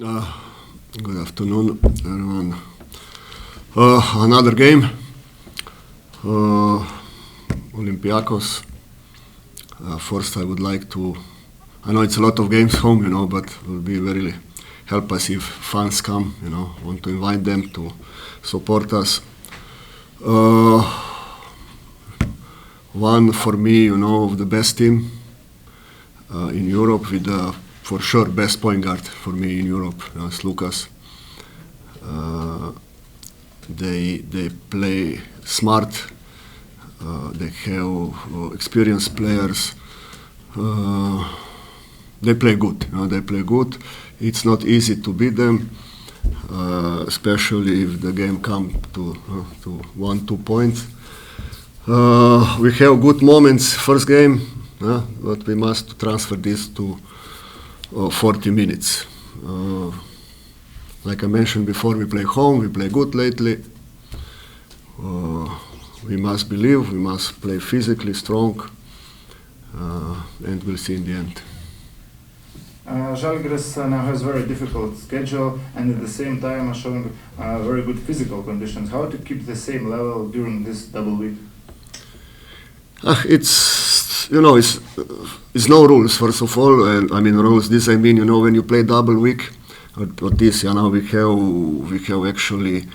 Uh, Good afternoon, everyone. Another game. Olympiacos. First, I would like to. I know it's a lot of games home, but it will be very help us if fans come. Want to invite them to support us. One for me, of the best team in Europe with the. For sure, best point guard for me in Europe, Sloukas. They play smart. They have experienced players. They play good. They play good. It's not easy to beat them, especially if the game comes to 1-2 points. We have good moments first game, but we must transfer this to 40 minutes. Like I mentioned before, we play home, we play good lately. We must believe, we must play physically strong, and we'll see in the end. Zalgiris now has very difficult schedule and at the same time are showing very good physical conditions. How to keep the same level during this double week? It's no rules, first of all. Rules. This when you play double week, or this, we have actually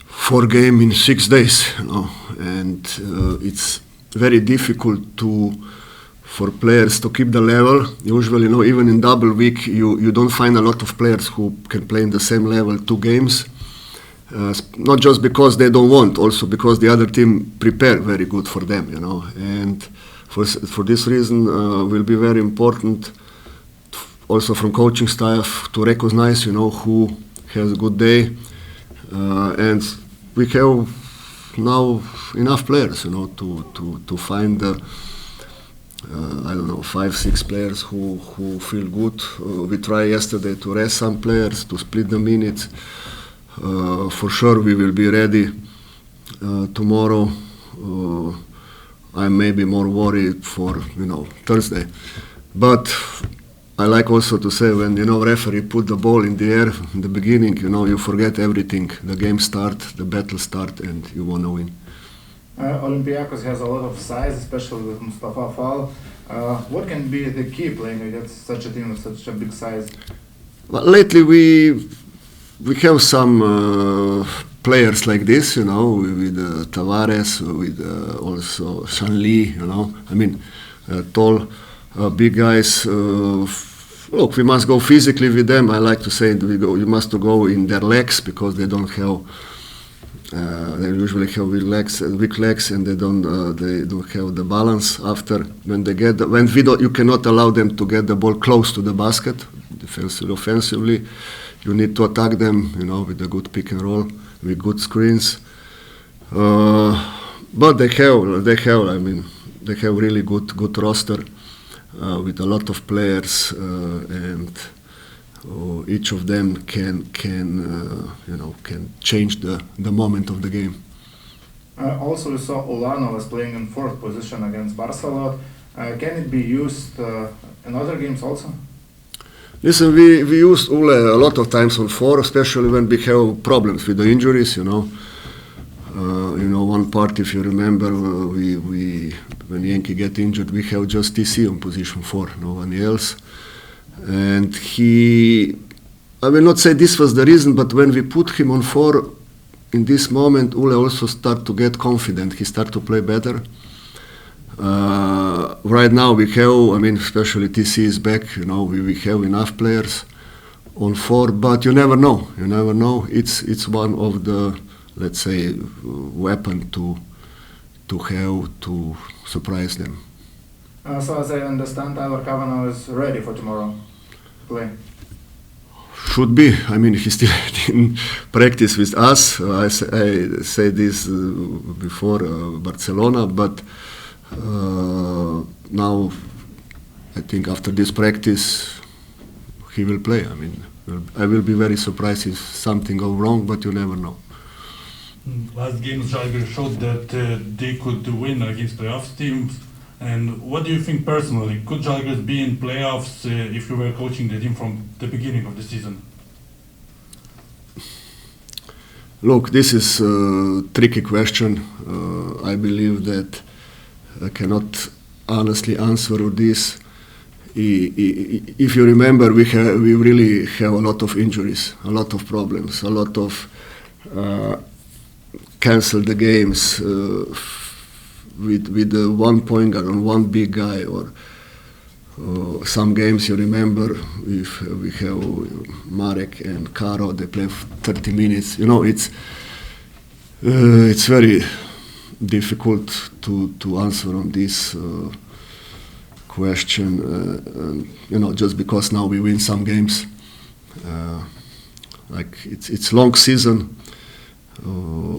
4 games in 6 days, and it's very difficult for players to keep the level. Usually, even in double week, you don't find a lot of players who can play in the same level 2 games. Not just because they don't want, also because the other team prepare very good for them, And for this reason, will be very important, also from coaching staff, to recognize, who has a good day, and we have now enough players, to find 5-6 players who feel good. We tried yesterday to rest some players, to split the minutes. For sure, we will be ready tomorrow. I'm maybe more worried for Thursday, but I like also to say when referee put the ball in the air in the beginning, you forget everything. The game start, the battle start, and you want to win. Olympiacos has a lot of size, especially with Mustafa Fall. What can be the key playing against such a team with such a big size? Well, lately we have some players like this, with Tavares, with also Shanli, tall, big guys. Look, we must go physically with them. I like to say you must go in their legs, because they don't have. They usually have weak legs, and they don't have the balance after when they get you cannot allow them to get the ball close to the basket, defensively, offensively. You need to attack them, with a good pick and roll, with good screens. But they have really good roster with a lot of players, and each of them can change the moment of the game. Also, we saw Ulana was playing in 4th position against Barcelona. Can it be used in other games also? Listen, we used Ule a lot of times on 4, especially when we have problems with the injuries. One part, if you remember, when Yankee get injured, we have just TC on position 4, no one else. And I will not say this was the reason, but when we put him on 4, in this moment, Ule also start to get confident. He start to play better. Right now we have, especially TC is back, we have enough players on 4, but you never know. It's one of the, let's say, weapon to have to surprise them. So as I understand, Tyler Kavanagh is ready for tomorrow to play. Should be. He still didn't practice with us. I say this before Barcelona, but now I think after this practice he will play. I will be very surprised if something goes wrong, but you never know. Last game, Zalgiris showed that they could win against playoff teams. And what do you think personally? Could Žalgiris be in playoffs if you were coaching the team from the beginning of the season? Look, this is a tricky question. I believe that I cannot honestly answer this. If you remember, we really have a lot of injuries, a lot of problems, a lot of cancel the games with one point guard and one big guy, or some games you remember if we have Marek and Karo, they play 30 minutes. You know, it's very difficult to answer on this question. You know, just because now we win some games, like it's long season.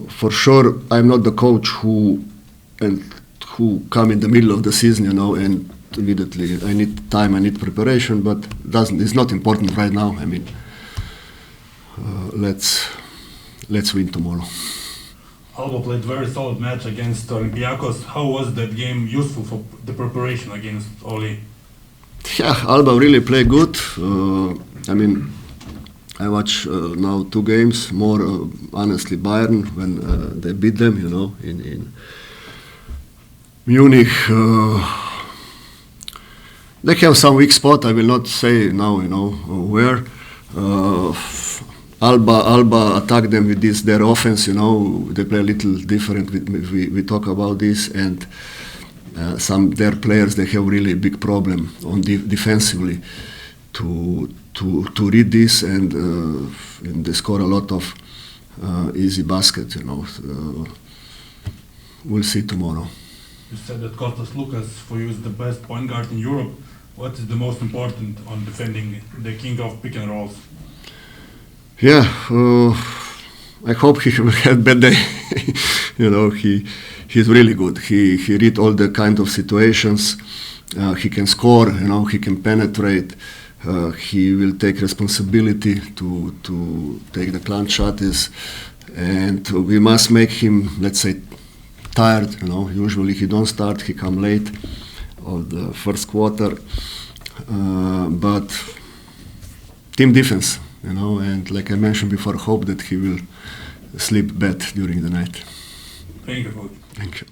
For sure, I'm not the coach who come in the middle of the season, you know, and immediately I need time, I need preparation, but it's not important right now. I mean, let's win tomorrow. Alba played very solid match against Olympiacos. How was that game useful for the preparation against Oli? Yeah, Alba really played good. I mean, I watch now 2 games, more honestly Bayern when they beat them, you know, in Munich. They have some weak spot, I will not say now, you know, where. Alba attack them with their offense, you know, they play a little different. We talk about this, and their players, they have really big problem on defensively to read this, and they score a lot of easy basket, you know. We'll see tomorrow. You said that Sloukas for you is the best point guard in Europe. What is the most important on defending the king of pick and rolls? Yeah, I hope he will have a bad day. You know, he's really good. He read all the kind of situations. He can score. You know, he can penetrate. He will take responsibility to take the clutch shots, and we must make him, let's say, tired. You know, usually he don't start. He come late of the first quarter, but team defense. You know, and like I mentioned before, hope that he will sleep bad during the night. Thank you, coach. Thank you.